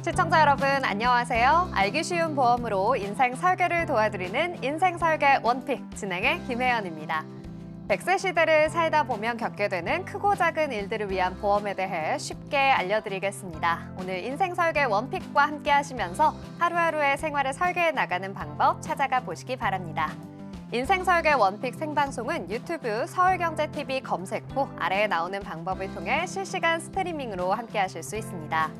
시청자 여러분 안녕하세요. 알기 쉬운 보험으로 인생 설계를 도와드리는 인생 설계 원픽 진행의 김혜연입니다. 100세 시대를 살다 보면 겪게 되는 크고 작은 일들을 위한 보험에 대해 쉽게 알려드리겠습니다. 오늘 인생 설계 원픽과 함께 하시면서 하루하루의 생활을 설계해 나가는 방법 찾아가 보시기 바랍니다. 인생 설계 원픽 생방송은 유튜브 서울경제TV 검색 후 아래에 나오는 방법을 통해 실시간 스트리밍으로 함께 하실 수 있습니다.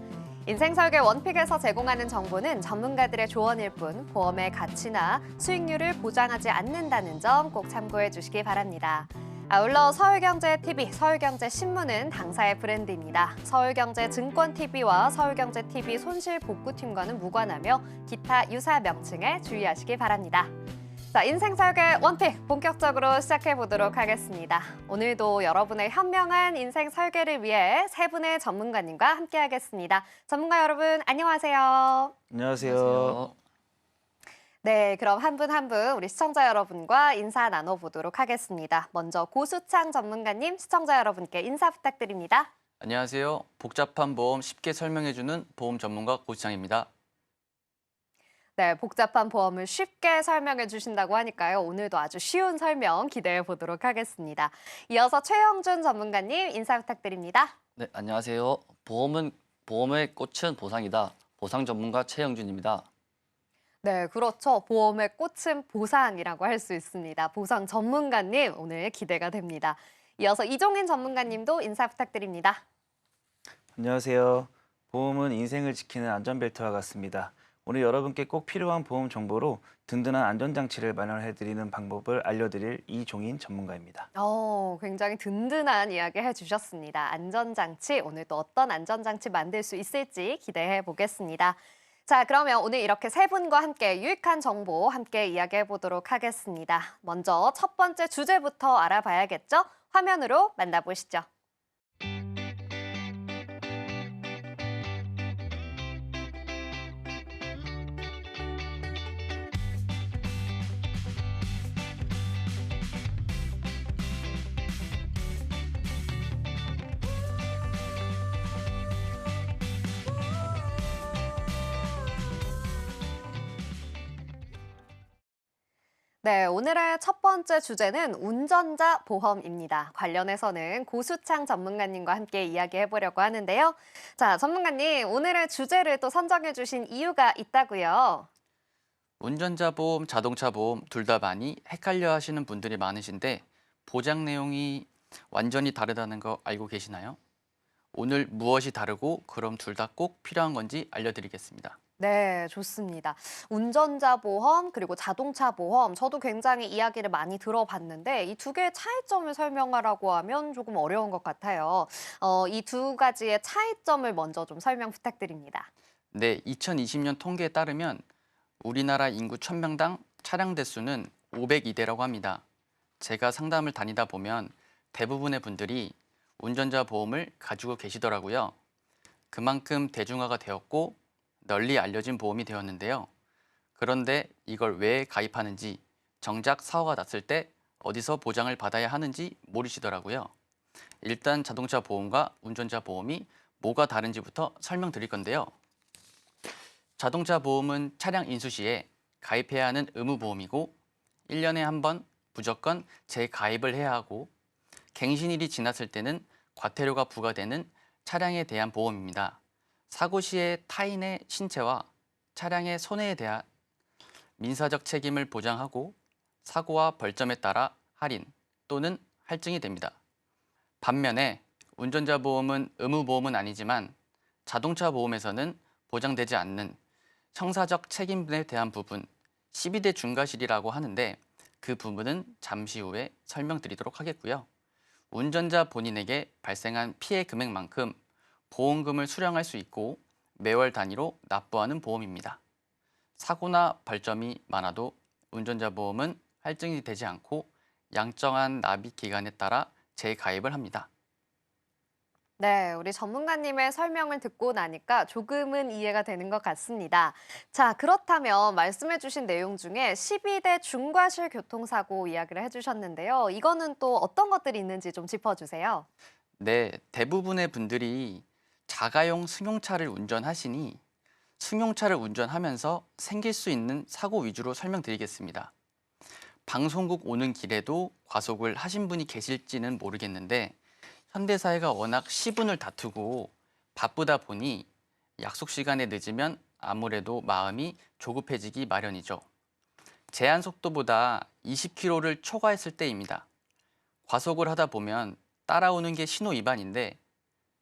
인생 설계 원픽에서 제공하는 정보는 전문가들의 조언일 뿐 보험의 가치나 수익률을 보장하지 않는다는 점 꼭 참고해 주시기 바랍니다. 아울러 서울경제TV, 서울경제신문은 당사의 브랜드입니다. 서울경제증권TV와 서울경제TV 손실복구팀과는 무관하며 기타 유사 명칭에 주의하시기 바랍니다. 자, 인생 설계 원픽 본격적으로 시작해 보도록 하겠습니다. 오늘도 여러분의 현명한 인생 설계를 위해 세 분의 전문가님과 함께 하겠습니다. 전문가 여러분 안녕하세요. 안녕하세요. 네, 그럼 한 분 한 분 우리 시청자 여러분과 인사 나눠보도록 하겠습니다. 먼저 고수창 전문가님, 시청자 여러분께 인사 부탁드립니다. 안녕하세요. 복잡한 보험 쉽게 설명해주는 보험 전문가 고시창입니다. 네, 복잡한 보험을 쉽게 설명해 주신다고 하니까요. 오늘도 아주 쉬운 설명 기대해 보도록 하겠습니다. 이어서 최영준 전문가님 인사 부탁드립니다. 네, 안녕하세요. 보험의 꽃은 보상이다. 보상 전문가 최영준입니다. 네, 그렇죠. 보험의 꽃은 보상이라고 할 수 있습니다. 보상 전문가님 오늘 기대가 됩니다. 이어서 이종인 전문가님도 인사 부탁드립니다. 안녕하세요. 보험은 인생을 지키는 안전벨트와 같습니다. 오늘 여러분께 꼭 필요한 보험 정보로 든든한 안전장치를 마련해드리는 방법을 알려드릴 이종인 전문가입니다. 굉장히 든든한 이야기 해주셨습니다. 안전장치, 오늘 또 어떤 안전장치 만들 수 있을지 기대해 보겠습니다. 자, 그러면 오늘 이렇게 세 분과 함께 유익한 정보 함께 이야기해 보도록 하겠습니다. 먼저 첫 번째 주제부터 알아봐야겠죠? 화면으로 만나보시죠. 네, 오늘의 첫 번째 주제는 운전자 보험입니다. 관련해서는 고수창 전문가님과 함께 이야기해 보려고 하는데요. 자, 전문가님, 오늘의 주제를 또 선정해 주신 이유가 있다고요. 운전자 보험, 자동차 보험 둘 다 많이 헷갈려 하시는 분들이 많으신데 보장 내용이 완전히 다르다는 거 알고 계시나요? 오늘 무엇이 다르고 그럼 둘 다 꼭 필요한 건지 알려드리겠습니다. 네, 좋습니다. 운전자 보험 그리고 자동차 보험 저도 굉장히 이야기를 많이 들어봤는데 이 두 개의 차이점을 설명하라고 하면 조금 어려운 것 같아요. 이 두 가지의 차이점을 먼저 좀 설명 부탁드립니다. 네, 2020년 통계에 따르면 우리나라 인구 1000명당 차량 대수는 502대라고 합니다. 제가 상담을 다니다 보면 대부분의 분들이 운전자 보험을 가지고 계시더라고요. 그만큼 대중화가 되었고 널리 알려진 보험이 되었는데요. 그런데 이걸 왜 가입하는지, 정작 사고가 났을 때 어디서 보장을 받아야 하는지 모르시더라고요. 일단 자동차 보험과 운전자 보험이 뭐가 다른지부터 설명드릴 건데요. 자동차 보험은 차량 인수 시에 가입해야 하는 의무보험이고 1년에 한 번 무조건 재가입을 해야 하고 갱신일이 지났을 때는 과태료가 부과되는 차량에 대한 보험입니다. 사고 시에 타인의 신체와 차량의 손해에 대한 민사적 책임을 보장하고 사고와 벌점에 따라 할인 또는 할증이 됩니다. 반면에 운전자 보험은 의무보험은 아니지만 자동차 보험에서는 보장되지 않는 형사적 책임에 대한 부분 12대 중과실이라고 하는데 그 부분은 잠시 후에 설명드리도록 하겠고요. 운전자 본인에게 발생한 피해 금액만큼 보험금을 수령할 수 있고 매월 단위로 납부하는 보험입니다. 사고나 벌점이 많아도 운전자 보험은 할증이 되지 않고 양정한 납입 기간에 따라 재가입을 합니다. 네, 우리 전문가님의 설명을 듣고 나니까 조금은 이해가 되는 것 같습니다. 자, 그렇다면 말씀해 주신 내용 중에 12대 중과실 교통사고 이야기를 해주셨는데요. 이거는 또 어떤 것들이 있는지 좀 짚어주세요. 네, 대부분의 분들이 자가용 승용차를 운전하시니 승용차를 운전하면서 생길 수 있는 사고 위주로 설명드리겠습니다. 방송국 오는 길에도 과속을 하신 분이 계실지는 모르겠는데 현대사회가 워낙 시분을 다투고 바쁘다 보니 약속 시간에 늦으면 아무래도 마음이 조급해지기 마련이죠. 제한 속도보다 20km를 초과했을 때입니다. 과속을 하다 보면 따라오는 게 신호 위반인데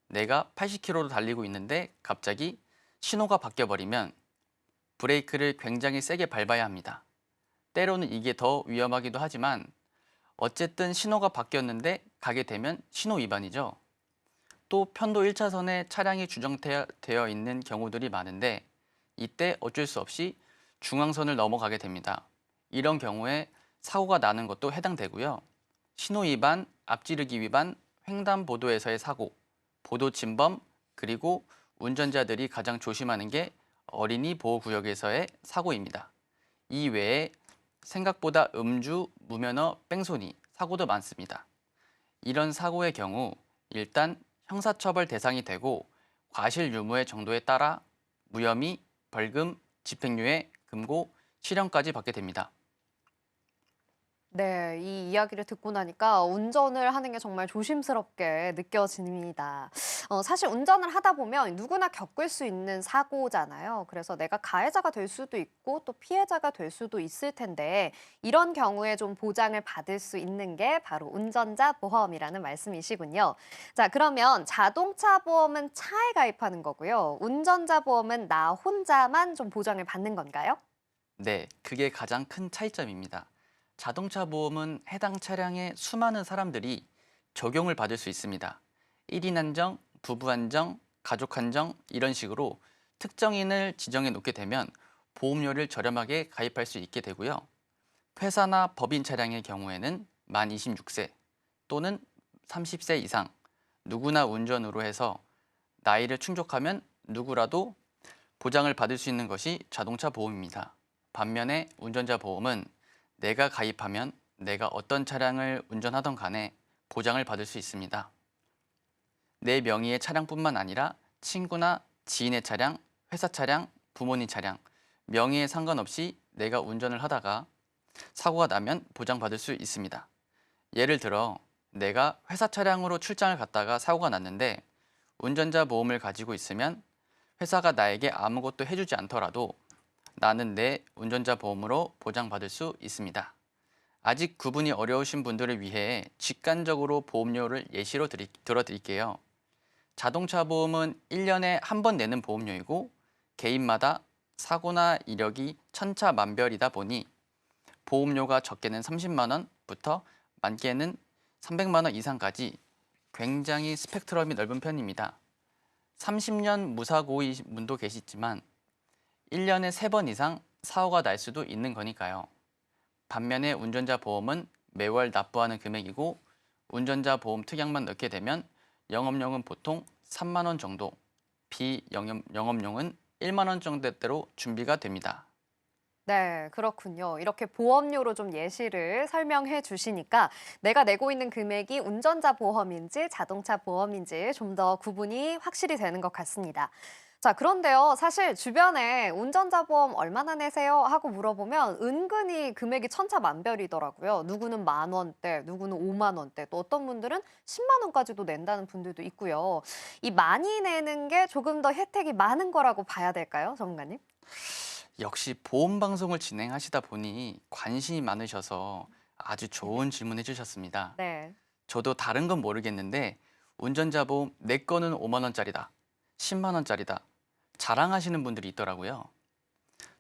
내가 80km로 달리고 있는데 갑자기 신호가 바뀌어버리면 브레이크를 굉장히 세게 밟아야 합니다. 때로는 이게 더 위험하기도 하지만 어쨌든 신호가 바뀌었는데 가게 되면 신호 위반이죠. 또 편도 1차선에 차량이 주정되어 있는 경우들이 많은데 이때 어쩔 수 없이 중앙선을 넘어가게 됩니다. 이런 경우에 사고가 나는 것도 해당되고요. 신호 위반, 앞지르기 위반, 횡단보도에서의 사고, 보도 침범, 그리고 운전자들이 가장 조심하는 게 어린이 보호구역에서의 사고입니다. 이 외에 생각보다 음주, 무면허, 뺑소니, 사고도 많습니다. 이런 사고의 경우 일단 형사처벌 대상이 되고 과실 유무의 정도에 따라 무혐의, 벌금, 집행유예, 금고, 실형까지 받게 됩니다. 네, 이 이야기를 듣고 나니까 운전을 하는 게 정말 조심스럽게 느껴집니다. 사실 운전을 하다 보면 누구나 겪을 수 있는 사고잖아요. 그래서 내가 가해자가 될 수도 있고 또 피해자가 될 수도 있을 텐데 이런 경우에 좀 보장을 받을 수 있는 게 바로 운전자 보험이라는 말씀이시군요. 자, 그러면 자동차 보험은 차에 가입하는 거고요. 운전자 보험은 나 혼자만 좀 보장을 받는 건가요? 네, 그게 가장 큰 차이점입니다. 자동차 보험은 해당 차량의 수많은 사람들이 적용을 받을 수 있습니다. 1인 한정, 부부 한정, 가족 한정 이런 식으로 특정인을 지정해 놓게 되면 보험료를 저렴하게 가입할 수 있게 되고요. 회사나 법인 차량의 경우에는 만 26세 또는 30세 이상 누구나 운전으로 해서 나이를 충족하면 누구라도 보장을 받을 수 있는 것이 자동차 보험입니다. 반면에 운전자 보험은 내가 가입하면 내가 어떤 차량을 운전하던 간에 보장을 받을 수 있습니다. 내 명의의 차량뿐만 아니라 친구나 지인의 차량, 회사 차량, 부모님 차량, 명의에 상관없이 내가 운전을 하다가 사고가 나면 보장받을 수 있습니다. 예를 들어 내가 회사 차량으로 출장을 갔다가 사고가 났는데 운전자 보험을 가지고 있으면 회사가 나에게 아무것도 해주지 않더라도 나는 내 운전자 보험으로 보장받을 수 있습니다. 아직 구분이 어려우신 분들을 위해 직관적으로 보험료를 예시로 들어드릴게요. 자동차 보험은 1년에 한 번 내는 보험료이고 개인마다 사고나 이력이 천차만별이다 보니 보험료가 적게는 30만 원부터 많게는 300만 원 이상까지 굉장히 스펙트럼이 넓은 편입니다. 30년 무사고인 분도 계시지만 1년에 3번 이상 사고가 날 수도 있는 거니까요. 반면에 운전자 보험은 매월 납부하는 금액이고 운전자 보험 특약만 넣게 되면 영업용은 보통 3만 원 정도, 비영업용은 1만 원 정도대로 준비가 됩니다. 네, 그렇군요. 이렇게 보험료로 좀 예시를 설명해 주시니까 내가 내고 있는 금액이 운전자 보험인지 자동차 보험인지 좀 더 구분이 확실히 되는 것 같습니다. 자, 그런데요. 사실 주변에 운전자 보험 얼마나 내세요? 하고 물어보면 은근히 금액이 천차만별이더라고요. 누구는 10,000원대, 누구는 50,000원대, 또 어떤 분들은 10만 원까지도 낸다는 분들도 있고요. 이 많이 내는 게 조금 더 혜택이 많은 거라고 봐야 될까요, 전문가님? 역시 보험 방송을 진행하시다 보니 관심이 많으셔서 아주 좋은 질문 해주셨습니다. 네. 저도 다른 건 모르겠는데 운전자 보험 내 거는 5만 원짜리다, 10만 원짜리다 자랑하시는 분들이 있더라고요.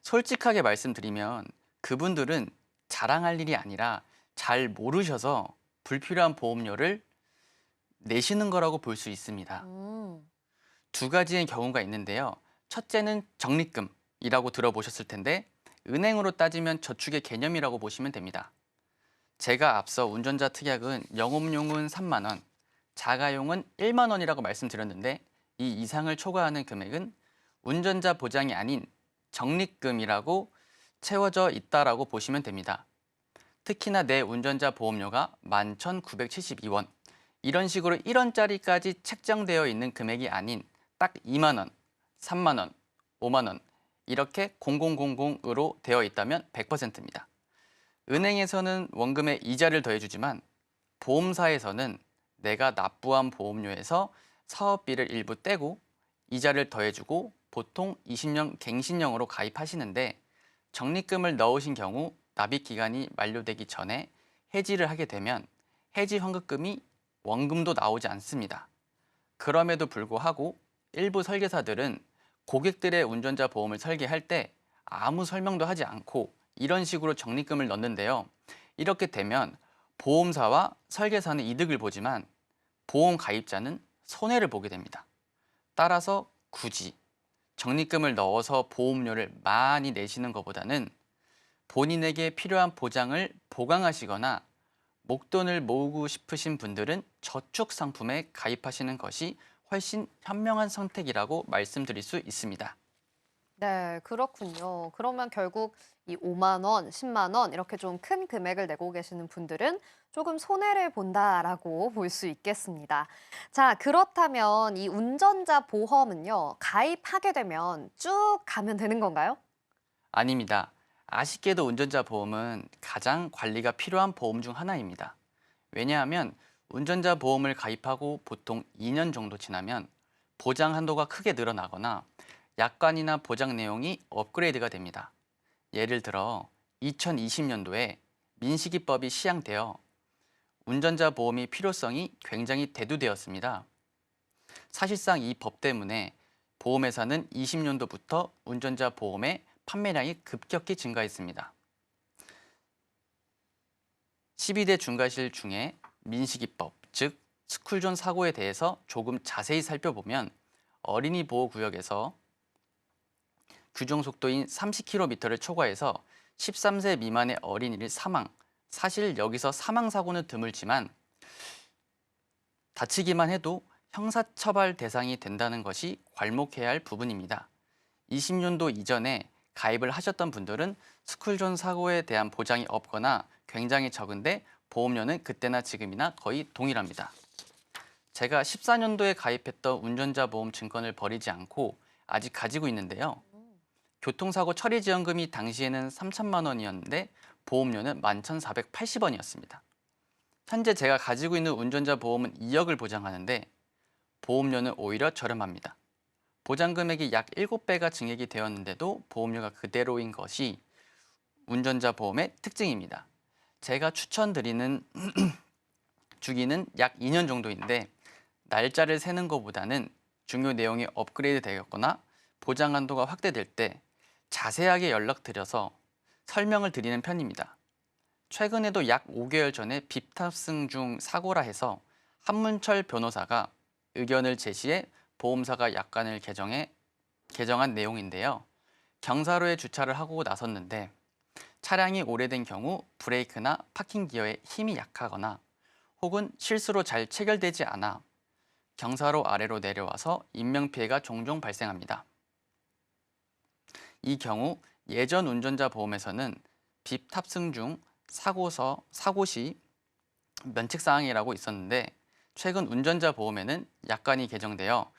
솔직하게 말씀드리면 그분들은 자랑할 일이 아니라 잘 모르셔서 불필요한 보험료를 내시는 거라고 볼 수 있습니다. 두 가지의 경우가 있는데요. 첫째는 적립금이라고 들어보셨을 텐데 은행으로 따지면 저축의 개념이라고 보시면 됩니다. 제가 앞서 운전자 특약은 영업용은 3만 원, 자가용은 1만 원이라고 말씀드렸는데 이 이상을 초과하는 금액은 운전자 보장이 아닌 적립금이라고 채워져 있다라고 보시면 됩니다. 특히나 내 운전자 보험료가 11,972원 이런 식으로 1원짜리까지 책정되어 있는 금액이 아닌 딱 2만 원, 3만 원, 5만 원 이렇게 0000으로 되어 있다면 100%입니다. 은행에서는 원금에 이자를 더해주지만 보험사에서는 내가 납부한 보험료에서 사업비를 일부 떼고 이자를 더해주고 보통 20년 갱신형으로 가입하시는데 적립금을 넣으신 경우 납입 기간이 만료되기 전에 해지를 하게 되면 해지 환급금이 원금도 나오지 않습니다. 그럼에도 불구하고 일부 설계사들은 고객들의 운전자 보험을 설계할 때 아무 설명도 하지 않고 이런 식으로 적립금을 넣는데요. 이렇게 되면 보험사와 설계사는 이득을 보지만 보험 가입자는 손해를 보게 됩니다. 따라서 굳이 적립금을 넣어서 보험료를 많이 내시는 것보다는 본인에게 필요한 보장을 보강하시거나 목돈을 모으고 싶으신 분들은 저축 상품에 가입하시는 것이 훨씬 현명한 선택이라고 말씀드릴 수 있습니다. 네, 그렇군요. 그러면 결국 이 5만 원, 10만 원 이렇게 좀 큰 금액을 내고 계시는 분들은 조금 손해를 본다라고 볼 수 있겠습니다. 자, 그렇다면 이 운전자 보험은요, 가입하게 되면 쭉 가면 되는 건가요? 아닙니다. 아쉽게도 운전자 보험은 가장 관리가 필요한 보험 중 하나입니다. 왜냐하면 운전자 보험을 가입하고 보통 2년 정도 지나면 보장 한도가 크게 늘어나거나 약관이나 보장 내용이 업그레이드가 됩니다. 예를 들어 2020년도에 민식이법이 시행되어 운전자 보험의 필요성이 굉장히 대두되었습니다. 사실상 이 법 때문에 보험회사는 20년도부터 운전자 보험의 판매량이 급격히 증가했습니다. 12대 중과실 중에 민식이법, 즉 스쿨존 사고에 대해서 조금 자세히 살펴보면 어린이 보호구역에서 규정 속도인 30km를 초과해서 13세 미만의 어린이를 사망, 사실 여기서 사망 사고는 드물지만 다치기만 해도 형사처벌 대상이 된다는 것이 괄목해야 할 부분입니다. 20년도 이전에 가입을 하셨던 분들은 스쿨존 사고에 대한 보장이 없거나 굉장히 적은데 보험료는 그때나 지금이나 거의 동일합니다. 제가 14년도에 가입했던 운전자 보험 증권을 버리지 않고 아직 가지고 있는데요. 교통사고 처리지원금이 당시에는 3천만 원이었는데 보험료는 11,480원이었습니다. 현재 제가 가지고 있는 운전자 보험은 2억을 보장하는데 보험료는 오히려 저렴합니다. 보장 금액이 약 7배가 증액이 되었는데도 보험료가 그대로인 것이 운전자 보험의 특징입니다. 제가 추천드리는 주기는 약 2년 정도인데 날짜를 세는 것보다는 중요 내용이 업그레이드 되었거나 보장 한도가 확대될 때 자세하게 연락드려서 설명을 드리는 편입니다. 최근에도 약 5개월 전에 빕 탑승 중 사고라 해서 한문철 변호사가 의견을 제시해 보험사가 약관을 개정한 내용인데요. 경사로에 주차를 하고 나섰는데 차량이 오래된 경우 브레이크나 파킹 기어에 힘이 약하거나 혹은 실수로 잘 체결되지 않아 경사로 아래로 내려와서 인명피해가 종종 발생합니다. 이 경우 예전 운전자 보험에서는 빕 탑승 중 사고 시 면책사항이라고 있었는데 최근 운전자 보험에는 약관이 개정되어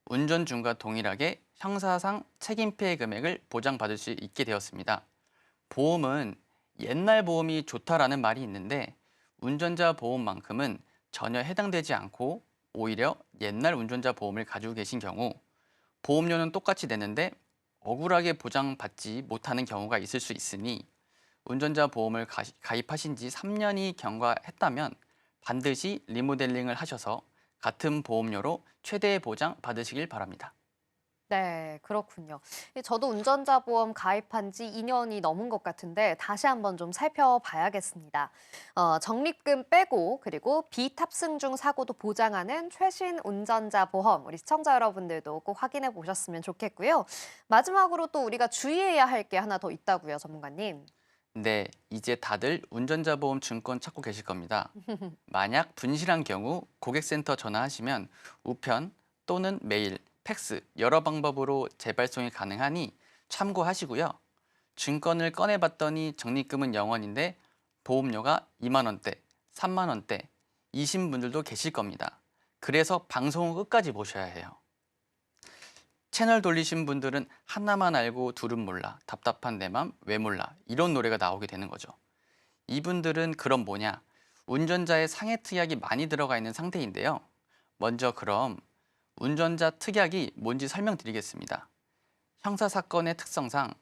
운전 중과 동일하게 형사상 책임피해 금액을 보장받을 수 있게 되었습니다. 보험은 옛날 보험이 좋다라는 말이 있는데 운전자 보험만큼은 전혀 해당되지 않고 오히려 옛날 운전자 보험을 가지고 계신 경우 보험료는 똑같이 내는데 억울하게 보장받지 못하는 경우가 있을 수 있으니 운전자 보험을 가입하신 지 3년이 경과했다면 반드시 리모델링을 하셔서 같은 보험료로 최대의 보장 받으시길 바랍니다. 네, 그렇군요. 저도 운전자 보험 가입한 지 2년이 넘은 것 같은데 다시 한번 좀 살펴봐야겠습니다. 적립금 빼고 그리고 비탑승 중 사고도 보장하는 최신 운전자 보험 우리 시청자 여러분들도 꼭 확인해 보셨으면 좋겠고요. 마지막으로 또 우리가 주의해야 할 게 하나 더 있다고요, 전문가님. 네, 이제 다들 운전자 보험 증권 찾고 계실 겁니다. 만약 분실한 경우 고객센터 전화하시면 우편 또는 메일, 팩스 여러 방법으로 재발송이 가능하니 참고하시고요. 증권을 꺼내봤더니 적립금은 0원인데 보험료가 2만 원대, 3만 원대 이신 분들도 계실 겁니다. 그래서 방송을 끝까지 보셔야 해요. 채널 돌리신 분들은 하나만 알고 둘은 몰라, 답답한 내 맘 왜 몰라 이런 노래가 나오게 되는 거죠. 이분들은 그럼 뭐냐? 운전자의 상해 특약이 많이 들어가 있는 상태인데요. 먼저 그럼 운전자 특약이 뭔지 설명드리겠습니다. 형사사건의 특성상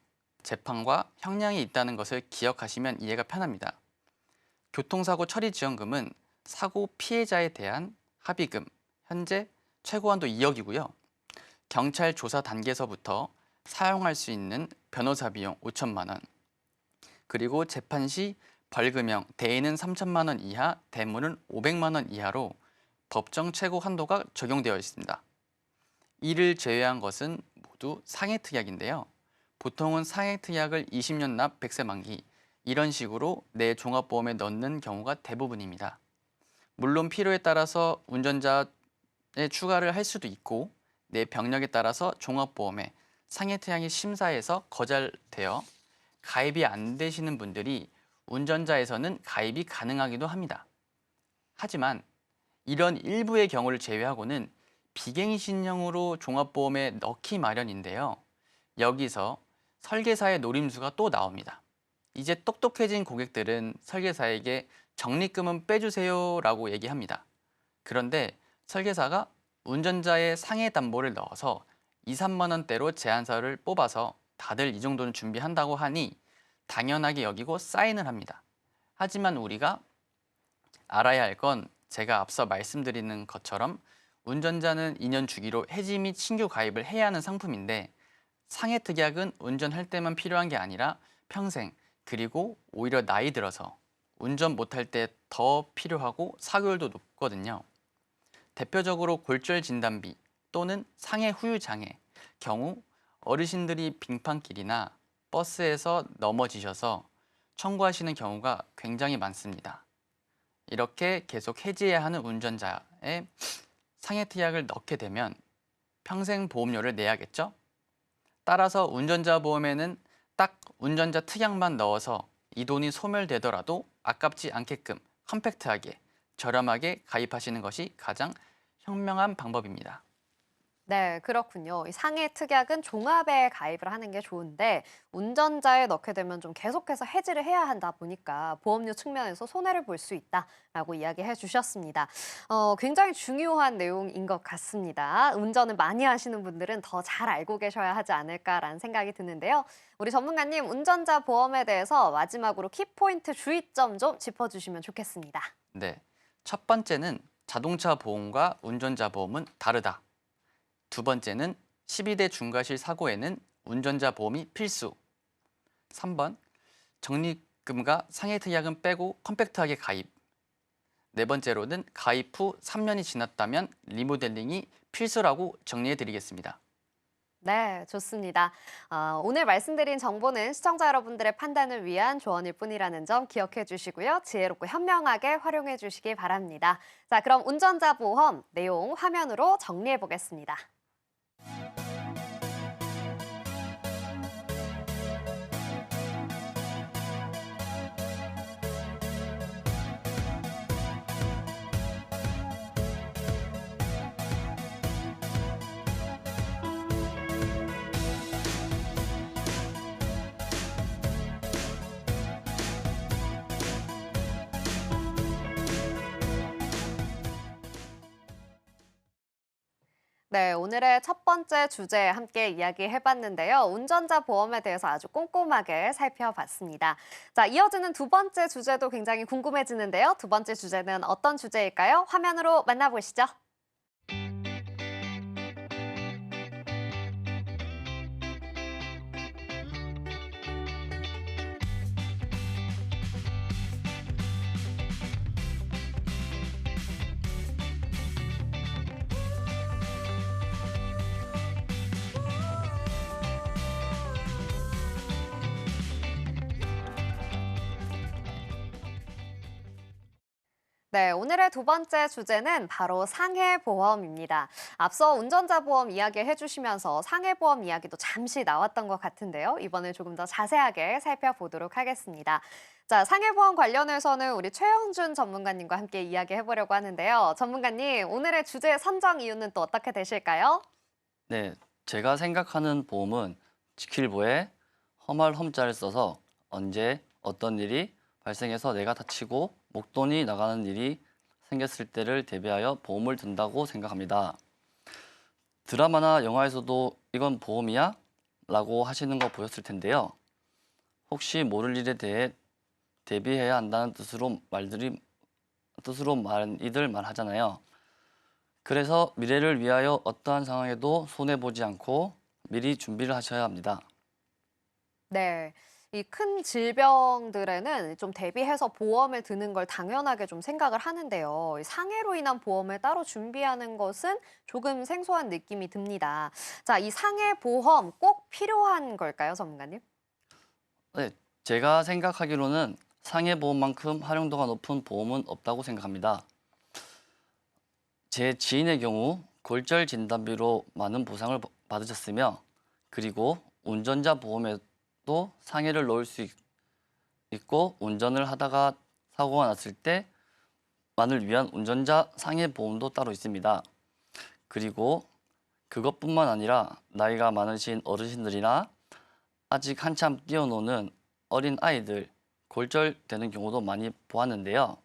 재판과 형량이 있다는 것을 기억하시면 이해가 편합니다. 교통사고 처리지원금은 사고 피해자에 대한 합의금, 현재 최고한도 2억이고요. 경찰 조사 단계서부터 사용할 수 있는 변호사 비용 5천만 원, 그리고 재판 시 벌금형 대인은 3천만 원 이하, 대물은 500만 원 이하로 법정 최고 한도가 적용되어 있습니다. 이를 제외한 것은 모두 상해특약인데요. 보통은 상해특약을 20년 납 100세 만기 이런 식으로 내 종합보험에 넣는 경우가 대부분입니다. 물론 필요에 따라서 운전자에 추가를 할 수도 있고 내 병력에 따라서 종합보험에 상해특약이 심사에서 거절되어 가입이 안 되시는 분들이 운전자에서는 가입이 가능하기도 합니다. 하지만 이런 일부의 경우를 제외하고는 비갱신형으로 종합보험에 넣기 마련인데요. 여기서 설계사의 노림수가 또 나옵니다. 이제 똑똑해진 고객들은 설계사에게 적립금은 빼주세요 라고 얘기합니다. 그런데 설계사가 운전자의 상해 담보를 넣어서 2, 3만 원대로 제한서를 뽑아서 다들 이 정도는 준비한다고 하니 당연하게 여기고 사인을 합니다. 하지만 우리가 알아야 할 건 제가 앞서 말씀드리는 것처럼 운전자는 2년 주기로 해지 및 신규 가입을 해야 하는 상품인데 상해특약은 운전할 때만 필요한 게 아니라 평생, 그리고 오히려 나이 들어서 운전 못할 때 더 필요하고 사고율도 높거든요. 대표적으로 골절 진단비 또는 상해 후유 장애 경우 어르신들이 빙판길이나 버스에서 넘어지셔서 청구하시는 경우가 굉장히 많습니다. 이렇게 계속 해지해야 하는 운전자의 상해특약을 넣게 되면 평생 보험료를 내야겠죠? 따라서 운전자 보험에는 딱 운전자 특약만 넣어서 이 돈이 소멸되더라도 아깝지 않게끔 컴팩트하게 저렴하게 가입하시는 것이 가장 현명한 방법입니다. 네, 그렇군요. 이 상해 특약은 종합에 가입을 하는 게 좋은데 운전자에 넣게 되면 좀 계속해서 해지를 해야 한다 보니까 보험료 측면에서 손해를 볼 수 있다라고 이야기해 주셨습니다. 굉장히 중요한 내용인 것 같습니다. 운전을 많이 하시는 분들은 더 잘 알고 계셔야 하지 않을까라는 생각이 드는데요. 우리 전문가님, 운전자 보험에 대해서 마지막으로 키포인트 주의점 좀 짚어주시면 좋겠습니다. 네, 첫 번째는 자동차 보험과 운전자 보험은 다르다. 두 번째는 12대 중과실 사고에는 운전자 보험이 필수. 3번, 적립금과 상해특약은 빼고 컴팩트하게 가입. 네 번째로는 가입 후 3년이 지났다면 리모델링이 필수라고 정리해 드리겠습니다. 네, 좋습니다. 오늘 말씀드린 정보는 시청자 여러분들의 판단을 위한 조언일 뿐이라는 점 기억해 주시고요. 지혜롭고 현명하게 활용해 주시기 바랍니다. 자, 그럼 운전자 보험 내용 화면으로 정리해 보겠습니다. 네, 오늘의 첫 번째 주제 함께 이야기해봤는데요. 운전자 보험에 대해서 아주 꼼꼼하게 살펴봤습니다. 자, 이어지는 두 번째 주제도 굉장히 궁금해지는데요. 두 번째 주제는 어떤 주제일까요? 화면으로 만나보시죠. 네, 오늘의 두 번째 주제는 바로 상해보험입니다. 앞서 운전자 보험 이야기 해주시면서 상해보험 이야기도 잠시 나왔던 것 같은데요. 이번에 조금 더 자세하게 살펴보도록 하겠습니다. 자, 상해보험 관련해서는 우리 최영준 전문가님과 함께 이야기해보려고 하는데요. 전문가님, 오늘의 주제 선정 이유는 또 어떻게 되실까요? 네, 제가 생각하는 보험은 지킬보에 험할 험자를 써서 언제 어떤 일이 발생해서 내가 다치고 목돈이 나가는 일이 생겼을 때를 대비하여 보험을 든다고 생각합니다. 드라마나 영화에서도 이건 보험이야? 라고 하시는 거 보였을 텐데요. 혹시 모를 일에 대해 대비해야 한다는 뜻으로 많이들 말하잖아요. 그래서 미래를 위하여 어떠한 상황에도 손해보지 않고 미리 준비를 하셔야 합니다. 네. 이 큰 질병들에는 좀 대비해서 보험을 드는 걸 당연하게 좀 생각을 하는데요. 이 상해로 인한 보험을 따로 준비하는 것은 조금 생소한 느낌이 듭니다. 자, 이 상해 보험 꼭 필요한 걸까요, 전문가님? 네, 제가 생각하기로는 상해보험만큼 활용도가 높은 보험은 없다고 생각합니다. 제 지인의 경우 골절 진단비로 많은 보상을 받으셨으며 그리고 운전자 보험에도 상해를 넣을 수 있고 운전을 하다가 사고가 났을 때 만을 위한 운전자 상해 보험도 따로 있습니다. 그리고 그것뿐만 아니라 나이가 많으신 어르신들이나 아직 한참 뛰어노는 어린 아이들 골절되는 경우도 많이 보았는데요.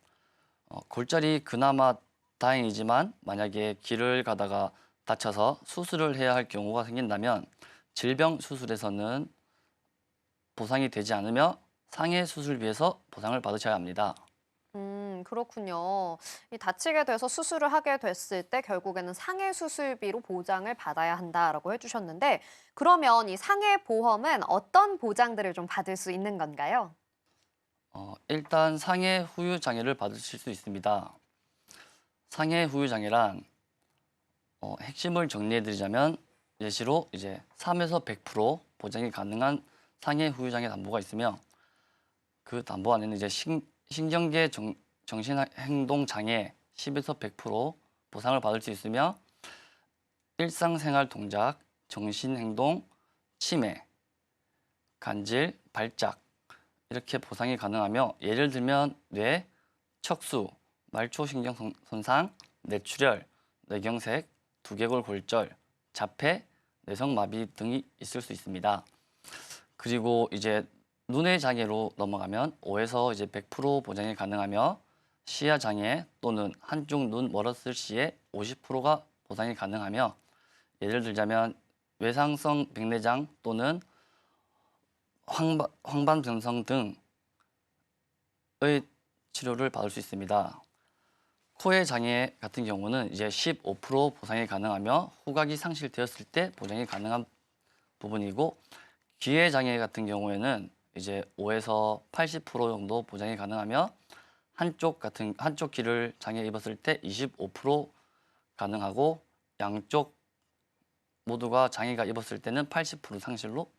골절이 그나마 다행이지만 만약에 길을 가다가 다쳐서 수술을 해야 할 경우가 생긴다면 질병 수술에서는 보상이 되지 않으며 상해 수술비에서 보상을 받으셔야 합니다. 그렇군요. 이 다치게 돼서 수술을 하게 됐을 때 결국에는 상해 수술비로 보장을 받아야 한다라고 해주셨는데, 그러면 이 상해 보험은 어떤 보장들을 좀 받을 수 있는 건가요? 일단 상해 후유 장애를 받으실 수 있습니다. 상해 후유 장애란 핵심을 정리해드리자면 예시로 이제 3에서 100% 보장이 가능한 상해 후유 장애 담보가 있으며 그 담보 안에는 이제 신경계 정신행동 장애 10에서 100% 보상을 받을 수 있으며 일상생활 동작, 정신행동, 치매, 간질, 발작 이렇게 보상이 가능하며 예를 들면 뇌, 척수, 말초신경 손상, 뇌출혈, 뇌경색, 두개골 골절, 자폐, 뇌성마비 등이 있을 수 있습니다. 그리고 이제 눈의 장애로 넘어가면 5에서 이제 100% 보장이 가능하며 시야 장애 또는 한쪽 눈 멀었을 시에 50%가 보상이 가능하며 예를 들자면 외상성 백내장 또는 황반변성 등의 치료를 받을 수 있습니다. 코의 장애 같은 경우는 이제 15% 보상이 가능하며 후각이 상실되었을 때 보장이 가능한 부분이고 귀의 장애 같은 경우에는 이제 5에서 80% 정도 보장이 가능하며 한쪽 귀를 장애 입었을 때 25% 가능하고 양쪽 모두가 장애가 입었을 때는 80% 상실로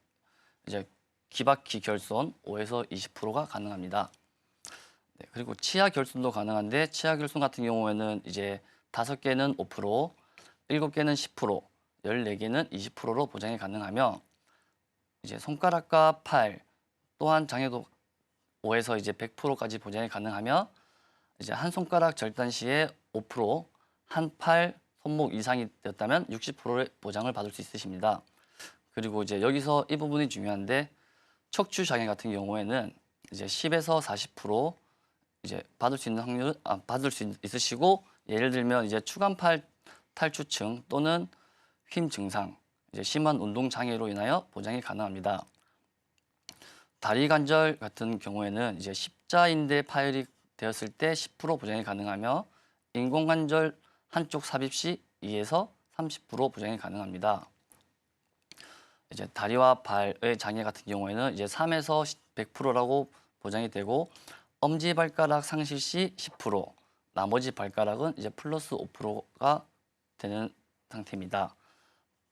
이제 귀바퀴 결손 5에서 20%가 가능합니다. 네, 그리고 치아 결손도 가능한데 치아 결손 같은 경우에는 이제 5개는 5%, 7개는 10%, 14개는 20%로 보장이 가능하며 이제 손가락과 팔 또한 장애도 5에서 이제 100%까지 보장이 가능하며 이제 한 손가락 절단 시에 5%, 한 팔 손목 이상이 되었다면 60%의 보장을 받을 수 있으십니다. 그리고 이제 여기서 이 부분이 중요한데 척추 장애 같은 경우에는 이제 10에서 40% 이제 받을 수 있는 확률 받을 수 있으시고 예를 들면 이제 추간팔 탈추증 또는 휨 증상, 이제 심한 운동 장애로 인하여 보장이 가능합니다. 다리 관절 같은 경우에는 이제 십자인대 파열이 되었을 때 10% 보장이 가능하며 인공관절 한쪽 삽입 시 2에서 30% 보장이 가능합니다. 이제 다리와 발의 장애 같은 경우에는 이제 3에서 100%라고 보장이 되고 엄지발가락 상실 시 10%, 나머지 발가락은 이제 플러스 5%가 되는 상태입니다.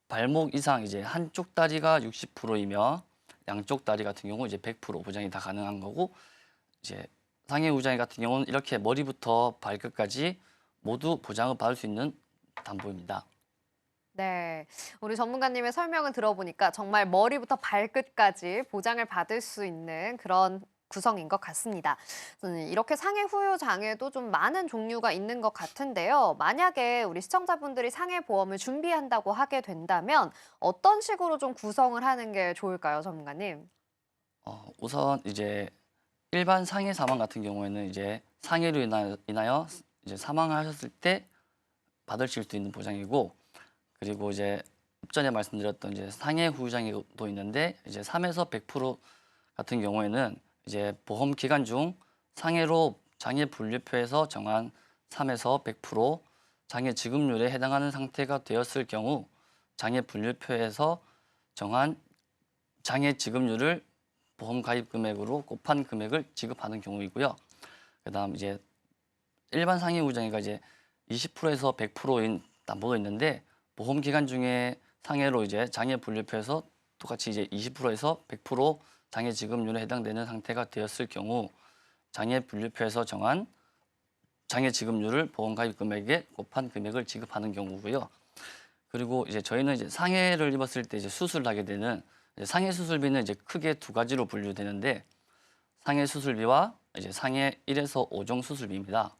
발목 이상 이제 한쪽 다리가 60%이며 양쪽 다리 같은 경우 이제 100% 보장이 다 가능한 거고 이제 상해 우장애 같은 경우는 이렇게 머리부터 발끝까지 모두 보장을 받을 수 있는 담보입니다. 네, 우리 전문가님의 설명을 들어보니까 정말 머리부터 발끝까지 보장을 받을 수 있는 그런 구성인 것 같습니다. 이렇게 상해 후유 장애도 좀 많은 종류가 있는 것 같은데요. 만약에 우리 시청자분들이 상해 보험을 준비한다고 하게 된다면 어떤 식으로 좀 구성을 하는 게 좋을까요, 전문가님? 우선 이제 일반 상해 사망 같은 경우에는 이제 상해로 인하여 이제 사망하셨을 때 받으실 수 있는 보장이고, 그리고 이제 전에 말씀드렸던 이제 상해 후유 장애도 있는데 이제 3에서 100% 같은 경우에는 이제 보험 기간 중 상해로 장애 분류표에서 정한 3에서 100% 장애 지급률에 해당하는 상태가 되었을 경우 장애 분류표에서 정한 장애 지급률을 보험 가입 금액으로 곱한 금액을 지급하는 경우이고요. 그다음 이제 일반 상해 후유 장애가 이제 20%에서 100%인 담보도 있는데, 보험 기간 중에 상해로 이제 장애 분류표에서 똑같이 이제 20%에서 100% 장애 지급률에 해당되는 상태가 되었을 경우 장애 분류표에서 정한 장애 지급률을 보험 가입 금액에 곱한 금액을 지급하는 경우고요. 그리고 이제 저희는 이제 상해를 입었을 때 이제 수술을 하게 되는 이제 상해 수술비는 이제 크게 두 가지로 분류되는데, 상해 수술비와 이제 상해 1에서 5종 수술비입니다.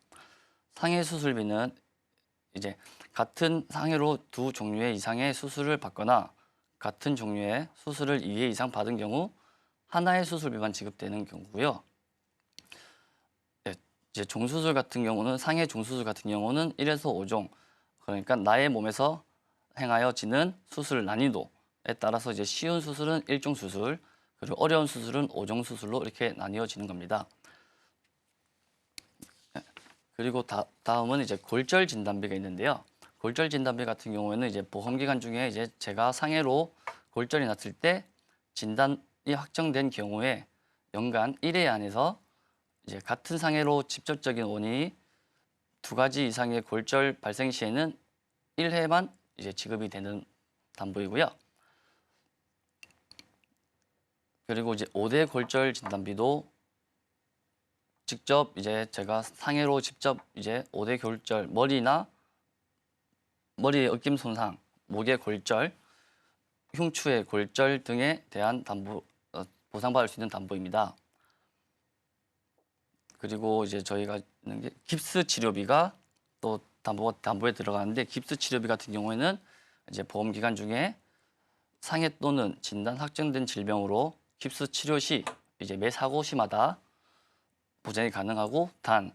상해 수술비는 이제 같은 상해로 두 종류의 이상의 수술을 받거나 같은 종류의 수술을 2회 이상 받은 경우 하나의 수술비만 지급되는 경우고요. 이제 종수술 같은 경우는 상해 종수술 같은 경우는 1에서 5종, 그러니까 나의 몸에서 행하여지는 수술 난이도에 따라서 이제 쉬운 수술은 1종 수술, 그리고 어려운 수술은 5종 수술로 이렇게 나뉘어지는 겁니다. 그리고 다음은 이제 골절 진단비가 있는데요. 골절 진단비 같은 경우에는 이제 보험 기간 중에 이제 제가 상해로 골절이 났을 때 진단이 확정된 경우에 연간 1회 안에서 이제 같은 상해로 직접적인 원인이 두 가지 이상의 골절 발생 시에는 1회만 이제 지급이 되는 담보이고요. 그리고 이제 5대 골절 진단비도 직접 이제 제가 상해로 직접 이제 5대 골절, 머리의 으낌 손상, 목의 골절, 흉추의 골절 등에 대한 보상받을 수 있는 담보입니다. 그리고 이제 저희가 있는 게 깁스 치료비가 또 담보에 들어가는데, 깁스 치료비 같은 경우에는 이제 보험 기간 중에 상해 또는 진단 확정된 질병으로 깁스 치료 시 이제 매 사고 시마다 보장이 가능하고, 단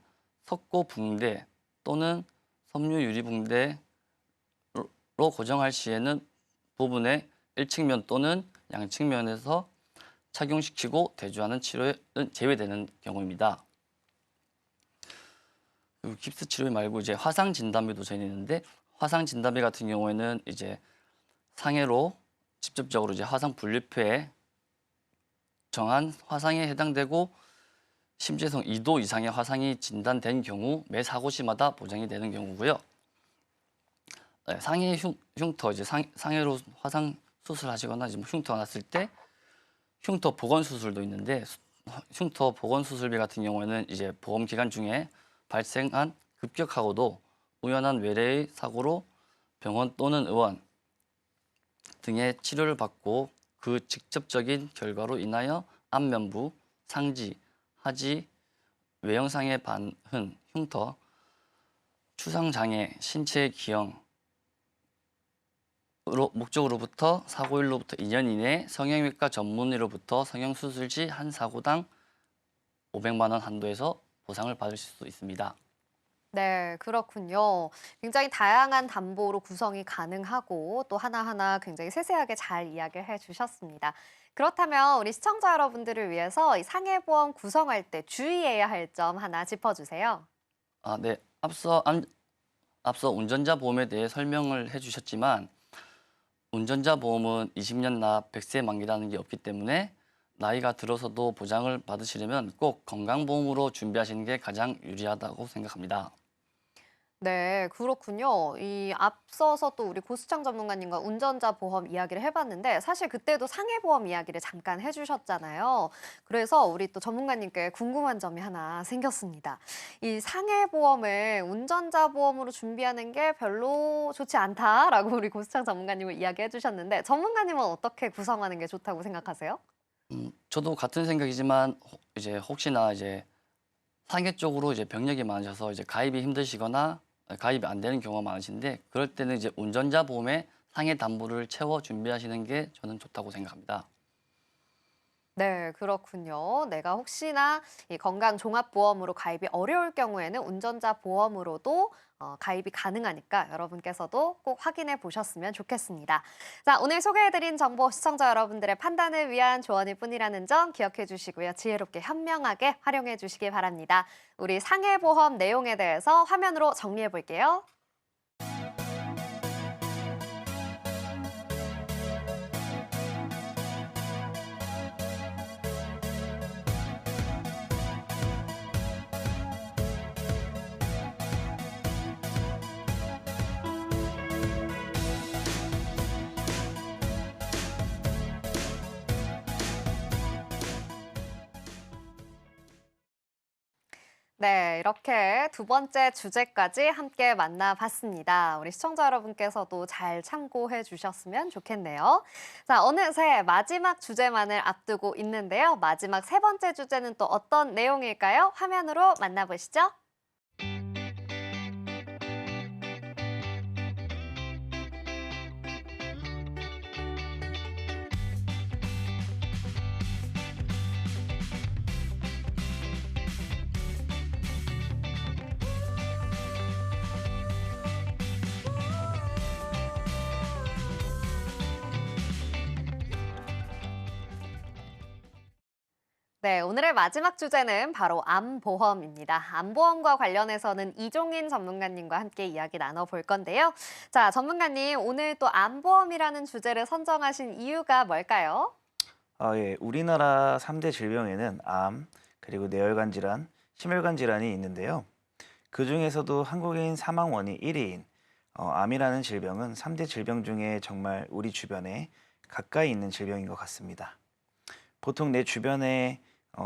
석고 붕대 또는 섬유 유리 붕대로 고정할 시에는 부분의 일측면 또는 양측면에서 착용시키고 대주하는 치료는 제외되는 경우입니다. 그리고 깁스 치료 말고 이제 화상 진단비도 저희는 있는데, 화상 진단비 같은 경우에는 이제 상해로 직접적으로 이제 화상 분류표에 정한 화상에 해당되고 심재성 2도 이상의 화상이 진단된 경우 매 사고 시마다 보장이 되는 경우고요. 상해 흉터 이제 상해로 화상 수술하시거나 이제 흉터가 났을 때 흉터 복원 수술도 있는데, 흉터 복원 수술비 같은 경우에는 이제 보험 기간 중에 발생한 급격하고도 우연한 외래의 사고로 병원 또는 의원 등의 치료를 받고 그 직접적인 결과로 인하여 안면부, 상지, 하지, 외형상의 반흔, 흉터, 추상장애, 신체 기형, 목적으로부터 사고일로부터 2년 이내 성형외과 전문의로부터 성형수술 시 한 사고당 500만 원 한도에서 보상을 받으실 수 있습니다. 네, 그렇군요. 굉장히 다양한 담보로 구성이 가능하고 또 하나하나 굉장히 세세하게 잘 이야기해 주셨습니다. 그렇다면 우리 시청자 여러분들을 위해서 이 상해보험 구성할 때 주의해야 할 점 하나 짚어주세요. 네. 앞서 운전자 보험에 대해 설명을 해주셨지만, 운전자 보험은 20년 납 100세 만기라는 게 없기 때문에 나이가 들어서도 보장을 받으시려면 꼭 건강보험으로 준비하시는 게 가장 유리하다고 생각합니다. 네, 그렇군요. 이 앞서서 또 우리 고수창 전문가님과 운전자 보험 이야기를 해봤는데 사실 그때도 상해보험 이야기를 잠깐 해주셨잖아요. 그래서 우리 또 전문가님께 궁금한 점이 하나 생겼습니다. 이 상해보험을 운전자 보험으로 준비하는 게 별로 좋지 않다라고 우리 고수창 전문가님을 이야기해 주셨는데 전문가님은 어떻게 구성하는 게 좋다고 생각하세요? 저도 같은 생각이지만 이제 혹시나 이제 상해 쪽으로 이제 병력이 많으셔서 이제 가입이 힘드시거나 가입이 안 되는 경우가 많으신데 그럴 때는 이제 운전자 보험에 상해 담보를 채워 준비하시는 게 저는 좋다고 생각합니다. 네, 그렇군요. 내가 혹시나 이 건강종합보험으로 가입이 어려울 경우에는 운전자 보험으로도 가입이 가능하니까 여러분께서도 꼭 확인해 보셨으면 좋겠습니다. 자, 오늘 소개해드린 정보 시청자 여러분들의 판단을 위한 조언일 뿐이라는 점 기억해 주시고요. 지혜롭게 현명하게 활용해 주시기 바랍니다. 우리 상해보험 내용에 대해서 화면으로 정리해 볼게요. 네, 이렇게 두 번째 주제까지 함께 만나봤습니다. 우리 시청자 여러분께서도 잘 참고해 주셨으면 좋겠네요. 자, 어느새 마지막 주제만을 앞두고 있는데요. 마지막 세 번째 주제는 또 어떤 내용일까요? 화면으로 만나보시죠. 네, 오늘의 마지막 주제는 바로 암보험입니다. 암보험과 관련해서는 이종인 전문가님과 함께 이야기 나눠볼 건데요. 자, 전문가님, 오늘 또 암보험이라는 주제를 선정하신 이유가 뭘까요? 예. 우리나라 3대 질병에는 암, 그리고 뇌혈관 질환, 심혈관 질환이 있는데요. 그중에서도 한국인 사망 원인 1위인 암이라는 질병은 3대 질병 중에 정말 우리 주변에 가까이 있는 질병인 것 같습니다. 보통 내 주변에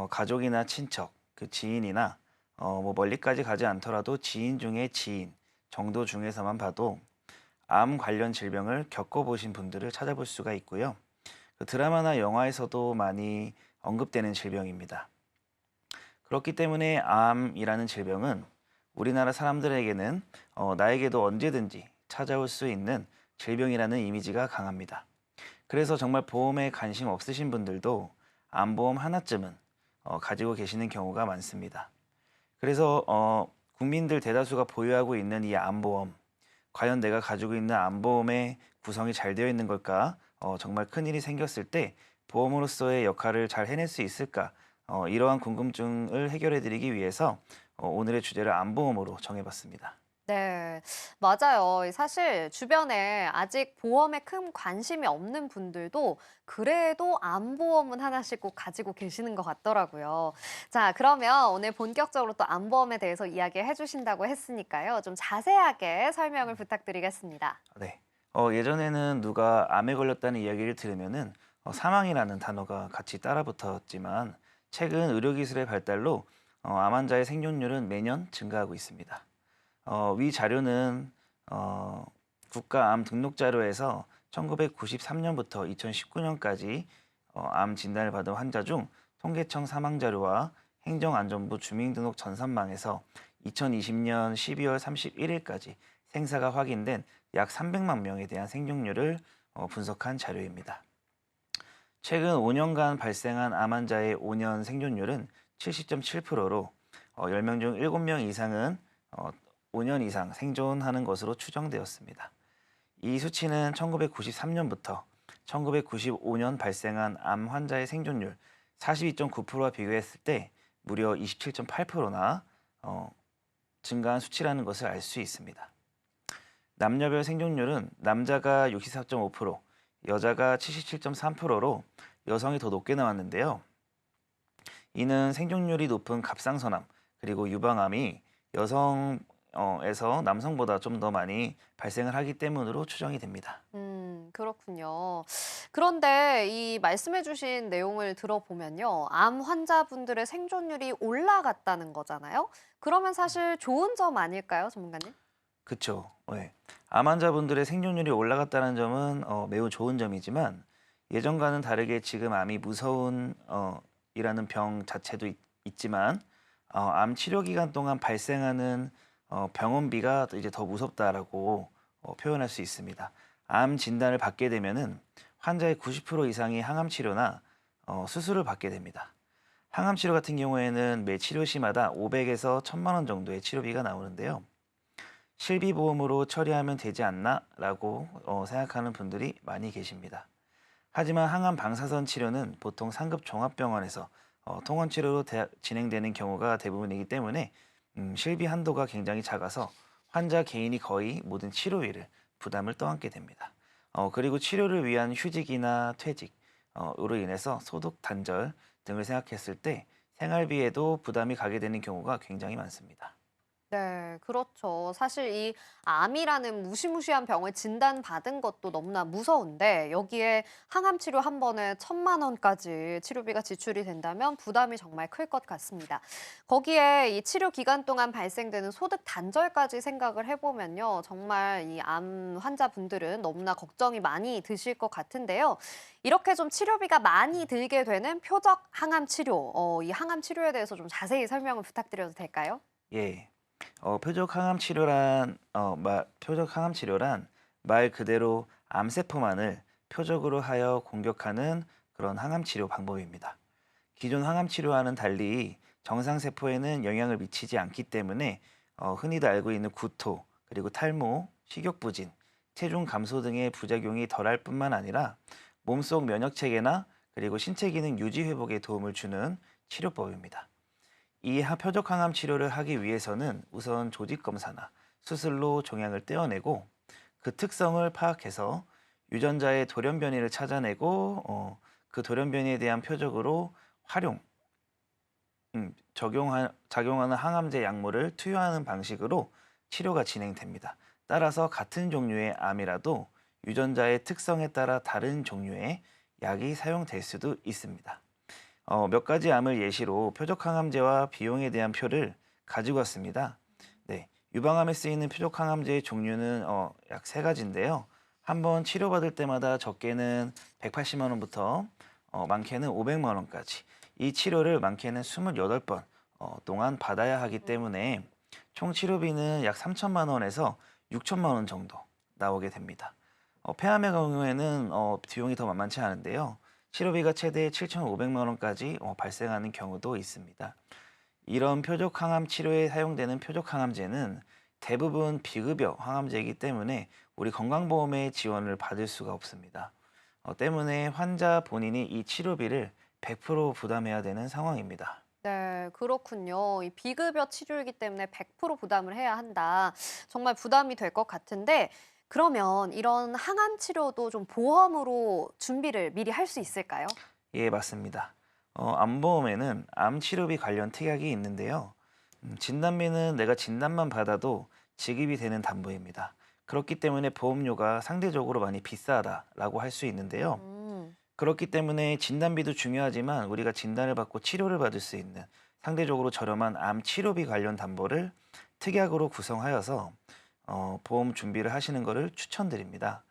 가족이나 친척, 그 지인이나 뭐 멀리까지 가지 않더라도 지인 중에 지인 정도 중에서만 봐도 암 관련 질병을 겪어보신 분들을 찾아볼 수가 있고요. 그 드라마나 영화에서도 많이 언급되는 질병입니다. 그렇기 때문에 암이라는 질병은 우리나라 사람들에게는 나에게도 언제든지 찾아올 수 있는 질병이라는 이미지가 강합니다. 그래서 정말 보험에 관심 없으신 분들도 암보험 하나쯤은 가지고 계시는 경우가 많습니다. 그래서 국민들 대다수가 보유하고 있는 이 암보험, 과연 내가 가지고 있는 암보험의 구성이 잘 되어 있는 걸까? 정말 큰일이 생겼을 때 보험으로서의 역할을 잘 해낼 수 있을까? 이러한 궁금증을 해결해 드리기 위해서 오늘의 주제를 암보험으로 정해봤습니다. 네, 맞아요. 사실 주변에 아직 보험에 큰 관심이 없는 분들도 그래도 암보험은 하나씩 꼭 가지고 계시는 것 같더라고요. 자, 그러면 오늘 본격적으로 또 암보험에 대해서 이야기해 주신다고 했으니까요. 좀 자세하게 설명을 부탁드리겠습니다. 네. 예전에는 누가 암에 걸렸다는 이야기를 들으면은 사망이라는 단어가 같이 따라 붙었지만 최근 의료기술의 발달로 암 환자의 생존율은 매년 증가하고 있습니다. 위 자료는 국가암 등록자료에서 1993년부터 2019년까지 암 진단을 받은 환자 중 통계청 사망자료와 행정안전부 주민등록 전산망에서 2020년 12월 31일까지 생사가 확인된 약 300만 명에 대한 생존율을 분석한 자료입니다. 최근 5년간 발생한 암 환자의 5년 생존율은 70.7%로 10명 중 7명 이상은 5년 이상 생존하는 것으로 추정되었습니다. 이 수치는 1993년부터 1995년 발생한 암 환자의 생존율 42.9%와 비교했을 때 무려 27.8%나 증가한 수치라는 것을 알 수 있습니다. 남녀별 생존율은 남자가 64.5%, 여자가 77.3%로 여성이 더 높게 나왔는데요. 이는 생존율이 높은 갑상선암 그리고 유방암이 여성에서 남성보다 좀 더 많이 발생을 하기 때문으로 추정이 됩니다. 그렇군요. 그런데 이 말씀해주신 내용을 들어보면요. 암 환자분들의 생존율이 올라갔다는 거잖아요. 그러면 사실 좋은 점 아닐까요, 전문가님? 그렇죠. 네. 암 환자분들의 생존율이 올라갔다는 점은 매우 좋은 점이지만 예전과는 다르게 지금 암이 무서운 이라는 병 자체도 있지만 암 치료 기간 동안 발생하는 병원비가 이제 더 무섭다라고 표현할 수 있습니다. 암 진단을 받게 되면은 환자의 90% 이상이 항암 치료나 수술을 받게 됩니다. 항암 치료 같은 경우에는 매 치료 시마다 500에서 1000만 원 정도의 치료비가 나오는데요. 실비보험으로 처리하면 되지 않나라고 생각하는 분들이 많이 계십니다. 하지만 항암 방사선 치료는 보통 상급 종합병원에서 통원 치료로 진행되는 경우가 대부분이기 때문에 실비 한도가 굉장히 작아서 환자 개인이 거의 모든 치료비를 부담을 떠안게 됩니다. 그리고 치료를 위한 휴직이나 퇴직으로 인해서 소득 단절 등을 생각했을 때 생활비에도 부담이 가게 되는 경우가 굉장히 많습니다. 네, 그렇죠. 사실 이 암이라는 무시무시한 병을 진단받은 것도 너무나 무서운데 여기에 항암 치료 한 번에 1000만 원까지 치료비가 지출이 된다면 부담이 정말 클 것 같습니다. 거기에 이 치료 기간 동안 발생되는 소득 단절까지 생각을 해보면요. 정말 이 암 환자분들은 너무나 걱정이 많이 드실 것 같은데요. 이렇게 좀 치료비가 많이 들게 되는 표적 항암 치료, 이 항암 치료에 대해서 좀 자세히 설명을 부탁드려도 될까요? 예. 표적 항암 치료란 말 그대로 암세포만을 표적으로 하여 공격하는 그런 항암 치료 방법입니다. 기존 항암 치료와는 달리 정상 세포에는 영향을 미치지 않기 때문에 흔히도 알고 있는 구토, 그리고 탈모, 식욕 부진, 체중 감소 등의 부작용이 덜할 뿐만 아니라 몸속 면역 체계나 그리고 신체 기능 유지 회복에 도움을 주는 치료법입니다. 이 표적 항암 치료를 하기 위해서는 우선 조직 검사나 수술로 종양을 떼어내고 그 특성을 파악해서 유전자의 돌연 변이를 찾아내고 그 돌연 변이에 대한 표적으로 작용하는 항암제 약물을 투여하는 방식으로 치료가 진행됩니다. 따라서 같은 종류의 암이라도 유전자의 특성에 따라 다른 종류의 약이 사용될 수도 있습니다. 몇 가지 암을 예시로 표적 항암제와 비용에 대한 표를 가지고 왔습니다. 네, 유방암에 쓰이는 표적 항암제의 종류는 약 3가지인데요. 한번 치료받을 때마다 적게는 180만 원부터 많게는 500만 원까지 이 치료를 많게는 28번 동안 받아야 하기 때문에 총 치료비는 약 3천만 원에서 6천만 원 정도 나오게 됩니다. 폐암의 경우에는 비용이 더 만만치 않은데요. 치료비가 최대 7,500만 원까지 발생하는 경우도 있습니다. 이런 표적 항암 치료에 사용되는 표적 항암제는 대부분 비급여 항암제이기 때문에 우리 건강보험의 지원을 받을 수가 없습니다. 때문에 환자 본인이 이 치료비를 100% 부담해야 되는 상황입니다. 네, 그렇군요. 이 비급여 치료이기 때문에 100% 부담을 해야 한다. 정말 부담이 될 것 같은데 그러면 이런 항암 치료도 좀 보험으로 준비를 미리 할 수 있을까요? 예, 맞습니다. 암보험에는 암 치료비 관련 특약이 있는데요. 진단비는 내가 진단만 받아도 지급이 되는 담보입니다. 그렇기 때문에 보험료가 상대적으로 많이 비싸다라고 할 수 있는데요. 그렇기 때문에 진단비도 중요하지만 우리가 진단을 받고 치료를 받을 수 있는 상대적으로 저렴한 암 치료비 관련 담보를 특약으로 구성하여서 보험 준비를 하시는 것을 추천드립니다.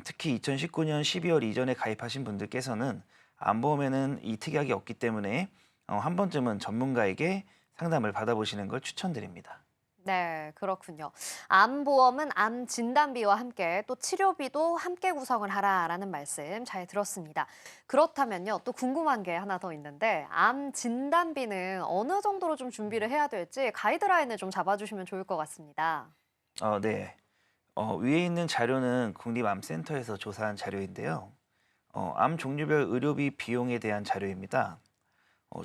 특히 2019년 12월 이전에 가입하신 분들께서는 암보험에는 이 특약이 없기 때문에 한 번쯤은 전문가에게 상담을 받아보시는 걸 추천드립니다. 네, 그렇군요. 암보험은 암 진단비와 함께 또 치료비도 함께 구성을 하라라는 말씀 잘 들었습니다. 그렇다면요, 또 궁금한 게 하나 더 있는데 암 진단비는 어느 정도로 좀 준비를 해야 될지 가이드라인을 좀 잡아주시면 좋을 것 같습니다. 네. 위에 있는 자료는 국립암센터에서 조사한 자료인데요. 암 종류별 의료비 비용에 대한 자료입니다.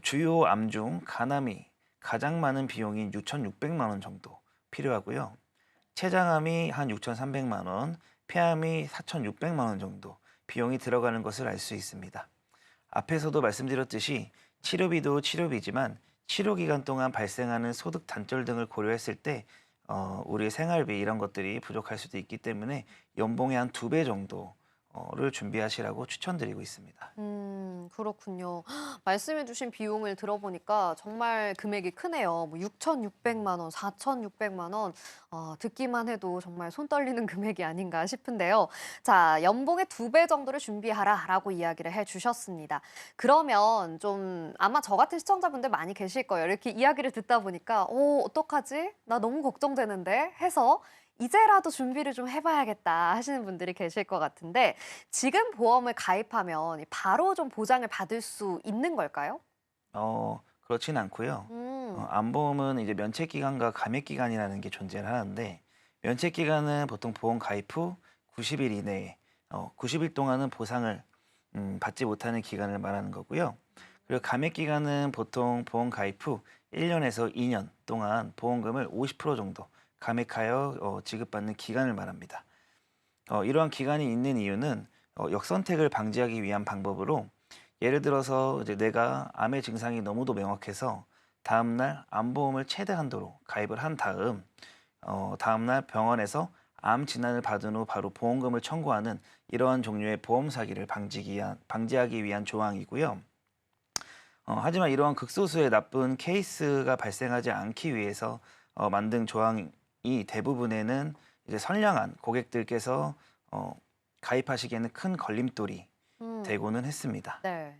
주요 암 중 간암이 가장 많은 비용인 6,600만 원 정도 필요하고요. 췌장암이 한 6,300만 원, 폐암이 4,600만 원 정도 비용이 들어가는 것을 알 수 있습니다. 앞에서도 말씀드렸듯이 치료비도 치료비지만 치료 기간 동안 발생하는 소득 단절 등을 고려했을 때 우리의 생활비 이런 것들이 부족할 수도 있기 때문에 연봉의 한 2배 정도 를 준비하시라고 추천드리고 있습니다. 그렇군요. 말씀해주신 비용을 들어보니까 정말 금액이 크네요. 뭐 6,600만 원, 4,600만 원. 듣기만 해도 정말 손 떨리는 금액이 아닌가 싶은데요. 자, 연봉의 2배 정도를 준비하라라고 이야기를 해주셨습니다. 그러면 좀 아마 저 같은 시청자분들 많이 계실 거예요. 이렇게 이야기를 듣다 보니까 어떡하지? 나 너무 걱정되는데 해서 이제라도 준비를 좀 해봐야겠다 하시는 분들이 계실 것 같은데 지금 보험을 가입하면 바로 좀 보장을 받을 수 있는 걸까요? 그렇진 않고요. 암보험은 이제 면책 기간과 감액 기간이라는 게 존재를 하는데 면책 기간은 보통 보험 가입 후 90일 이내에 90일 동안은 보상을 받지 못하는 기간을 말하는 거고요. 그리고 감액 기간은 보통 보험 가입 후 1년에서 2년 동안 보험금을 50% 정도 감액하여 지급받는 기간을 말합니다. 이러한 기간이 있는 이유는 역선택을 방지하기 위한 방법으로 예를 들어서 이제 내가 암의 증상이 너무도 명확해서 다음날 암보험을 최대 한도로 가입을 한 다음 다음날 병원에서 암 진단을 받은 후 바로 보험금을 청구하는 이러한 종류의 보험 사기를 방지하기 위한 조항이고요. 하지만 이러한 극소수의 나쁜 케이스가 발생하지 않기 위해서 만든 조항이 대부분에는 이제 선량한 고객들께서 가입하시기에는 큰 걸림돌이 되고는 했습니다. 네.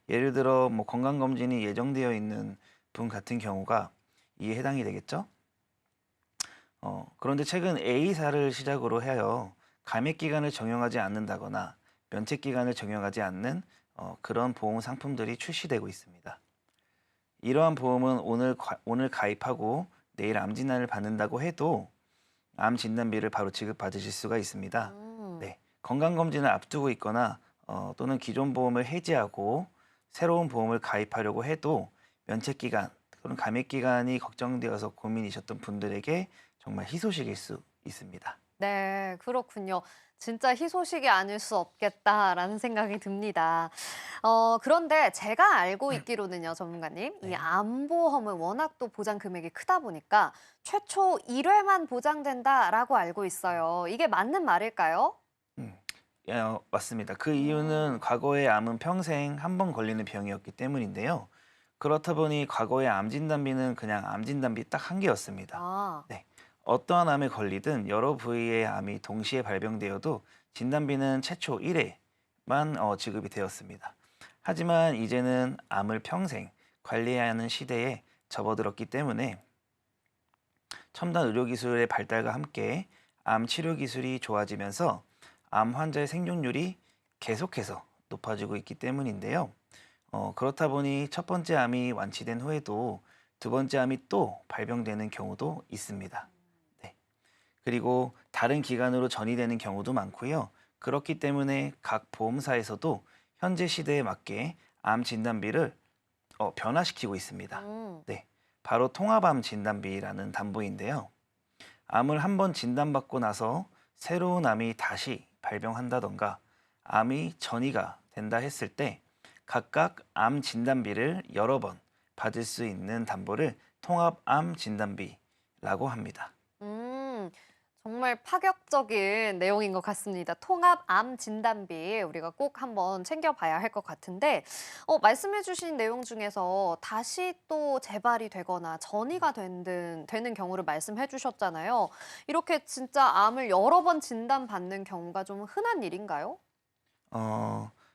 예를 들어 뭐 건강검진이 예정되어 있는 분 같은 경우가 이에 해당이 되겠죠. 그런데 최근 A사를 시작으로 하여 감액 기간을 적용하지 않는다거나 면책 기간을 적용하지 않는 그런 보험 상품들이 출시되고 있습니다. 이러한 보험은 오늘 가입하고 내일 암 진단을 받는다고 해도 암 진단비를 바로 지급받으실 수가 있습니다. 네, 건강검진을 앞두고 있거나 또는 기존 보험을 해지하고 새로운 보험을 가입하려고 해도 면책기간 또는 감액기간이 걱정되어서 고민이셨던 분들에게 정말 희소식일 수 있습니다. 네, 그렇군요. 진짜 희소식이 아닐 수 없겠다라는 생각이 듭니다. 그런데 제가 알고 있기로는요, 전문가님, 이 네. 암보험은 워낙 또 보장 금액이 크다 보니까 최초 1회만 보장된다라고 알고 있어요. 이게 맞는 말일까요? 맞습니다. 그 이유는 과거의 암은 평생 한 번 걸리는 병이었기 때문인데요. 그렇다 보니 과거의 암 진단비는 그냥 암 진단비 딱 한 개였습니다. 아, 네. 어떠한 암에 걸리든 여러 부위의 암이 동시에 발병되어도 진단비는 최초 1회만 지급이 되었습니다. 하지만 이제는 암을 평생 관리해야 하는 시대에 접어들었기 때문에 첨단 의료기술의 발달과 함께 암 치료 기술이 좋아지면서 암 환자의 생존율이 계속해서 높아지고 있기 때문인데요. 그렇다 보니 첫 번째 암이 완치된 후에도 두 번째 암이 또 발병되는 경우도 있습니다. 네. 그리고 다른 기관으로 전이되는 경우도 많고요. 그렇기 때문에 각 보험사에서도 현재 시대에 맞게 암 진단비를 변화시키고 있습니다. 네. 바로 통합암 진단비라는 담보인데요. 암을 한번 진단받고 나서 새로운 암이 다시 발병한다던가 암이 전이가 된다 했을 때 각각 암 진단비를 여러 번 받을 수 있는 담보를 통합암 진단비라고 합니다. 정말 파격적인 내용인 것 같습니다. 통합암 진단비 우리가 꼭 한번 챙겨봐야 할 것 같은데 말씀해주신 내용 중에서 다시 또 재발이 되거나 전이가 되는 경우를 말씀해주셨잖아요. 이렇게 진짜 암을 여러 번 진단받는 경우가 좀 흔한 일인가요?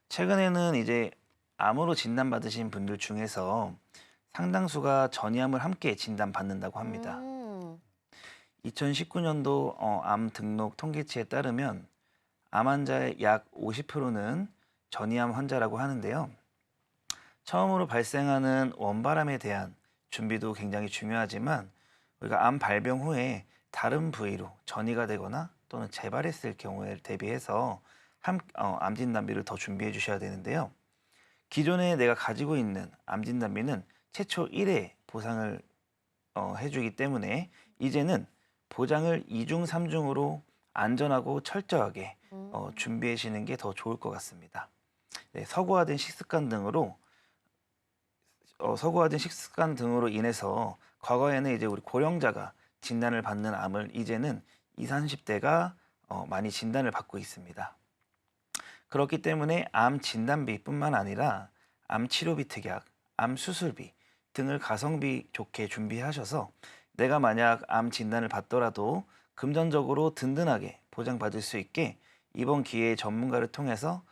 최근에는 이제 암으로 진단받으신 분들 중에서 상당수가 전이암을 함께 진단받는다고 합니다. 2019년도 암 등록 통계치에 따르면 암 환자의 약 50%는 전이암 환자라고 하는데요. 처음으로 발생하는 원발암에 대한 준비도 굉장히 중요하지만 우리가 암 발병 후에 다른 부위로 전이가 되거나 또는 재발했을 경우에 대비해서 암 진단비를 더 준비해 주셔야 되는데요. 기존에 내가 가지고 있는 암 진단비는 최초 1회 보상을 해주기 때문에 이제는 보장을 2중, 3중으로 안전하고 철저하게 준비하시는 게 더 좋을 것 같습니다. 네, 서구화된 식습관 등으로 인해서 과거에는 이제 우리 고령자가 진단을 받는 암을 이제는 20, 30대가 많이 진단을 받고 있습니다. 그렇기 때문에 암 진단비뿐만 아니라 암 치료비 특약, 암 수술비 등을 가성비 좋게 준비하셔서 내가 만약 암 진단을 받더라도 금전적으로 든든하게 보장받을 수 있게 이번 기회에 전문가를 통해서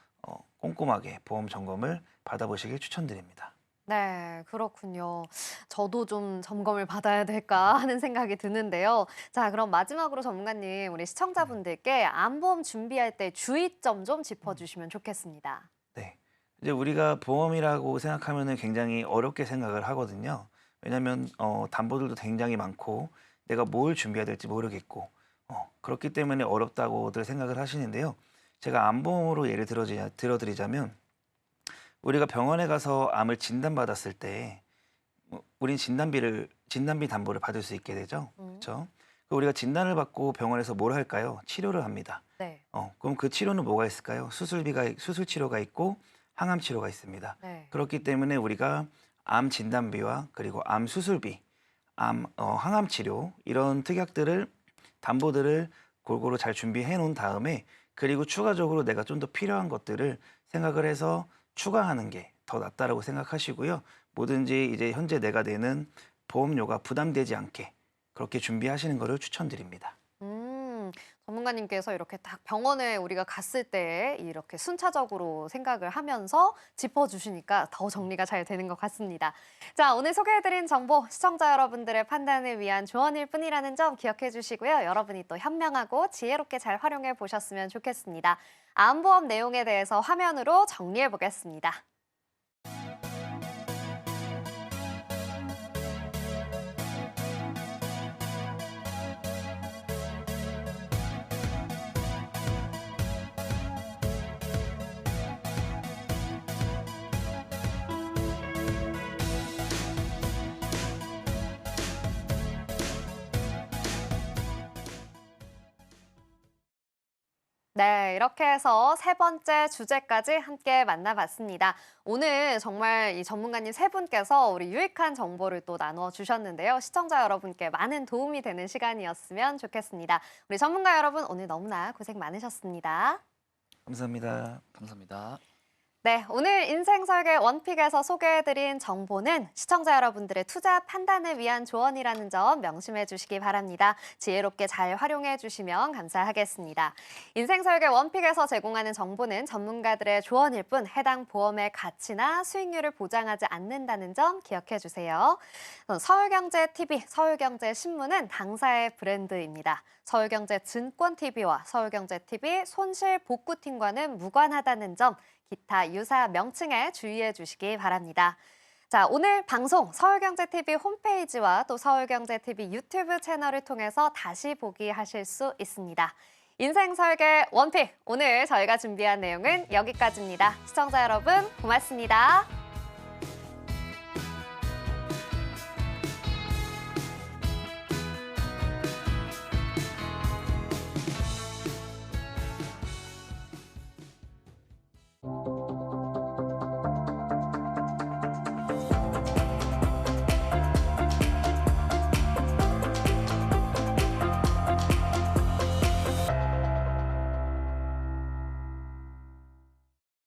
꼼꼼하게 보험 점검을 받아보시길 추천드립니다. 네, 그렇군요. 저도 좀 점검을 받아야 될까 하는 생각이 드는데요. 자, 그럼 마지막으로 전문가님, 우리 시청자분들께 암보험 준비할 때 주의점 좀 짚어주시면 좋겠습니다. 네. 이제 우리가 보험이라고 생각하면은 굉장히 어렵게 생각을 하거든요. 왜냐하면 담보들도 굉장히 많고 내가 뭘 준비해야 될지 모르겠고 그렇기 때문에 어렵다고들 생각을 하시는데요. 제가 암보험으로 예를 들어드리자면 우리가 병원에 가서 암을 진단받았을 때 우린 진단비 담보를 받을 수 있게 되죠. 그렇죠? 우리가 진단을 받고 병원에서 뭘 할까요? 치료를 합니다. 네, 그럼 그 치료는 뭐가 있을까요? 수술 치료가 있고 항암 치료가 있습니다. 네. 그렇기 때문에 우리가 암 진단비와 그리고 암 수술비, 항암 치료 이런 담보들을 골고루 잘 준비해 놓은 다음에 그리고 추가적으로 내가 좀 더 필요한 것들을 생각을 해서 추가하는 게 더 낫다라고 생각하시고요. 뭐든지 이제 현재 내가 내는 보험료가 부담되지 않게 그렇게 준비하시는 것을 추천드립니다. 전문가님께서 이렇게 딱 병원에 우리가 갔을 때 이렇게 순차적으로 생각을 하면서 짚어주시니까 더 정리가 잘 되는 것 같습니다. 자, 오늘 소개해드린 정보 시청자 여러분들의 판단을 위한 조언일 뿐이라는 점 기억해 주시고요. 여러분이 또 현명하고 지혜롭게 잘 활용해 보셨으면 좋겠습니다. 암보험 내용에 대해서 화면으로 정리해 보겠습니다. 네, 이렇게 해서 세 번째 주제까지 함께 만나봤습니다. 오늘 정말 이 전문가님 세 분께서 우리 유익한 정보를 또 나누어 주셨는데요. 시청자 여러분께 많은 도움이 되는 시간이었으면 좋겠습니다. 우리 전문가 여러분, 오늘 너무나 고생 많으셨습니다. 감사합니다. 감사합니다. 네, 오늘 인생설계 원픽에서 소개해드린 정보는 시청자 여러분들의 투자 판단을 위한 조언이라는 점 명심해 주시기 바랍니다. 지혜롭게 잘 활용해 주시면 감사하겠습니다. 인생설계 원픽에서 제공하는 정보는 전문가들의 조언일 뿐 해당 보험의 가치나 수익률을 보장하지 않는다는 점 기억해 주세요. 서울경제TV, 서울경제신문은 당사의 브랜드입니다. 서울경제증권TV와 서울경제TV 손실복구팀과는 무관하다는 점 기타 유사 명칭에 주의해 주시기 바랍니다. 자, 오늘 방송 서울경제TV 홈페이지와 또 서울경제TV 유튜브 채널을 통해서 다시 보기 하실 수 있습니다. 인생설계 원픽, 오늘 저희가 준비한 내용은 여기까지입니다. 시청자 여러분, 고맙습니다.